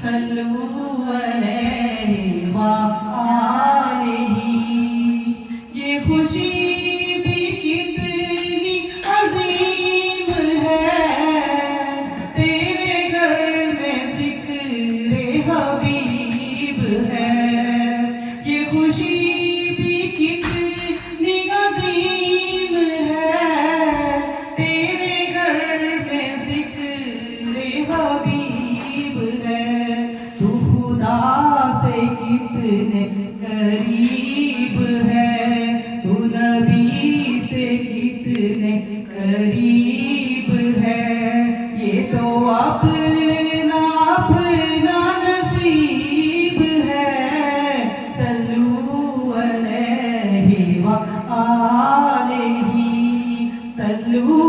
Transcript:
सल्लू अलैहि व आलिही। ये खुशी भी कितनी अजीम है, तेरे घर में ज़िक्र हबीब है। ये खुशी भी कितनी अजीम है, तेरे घर में ज़िक्र हबीब है। तू खुदा से कितने करीब है, तू नबी से कितने करीब है। ये तो अपना अपना नसीब है। सल्लू अलैहि व आलिही, सल्लू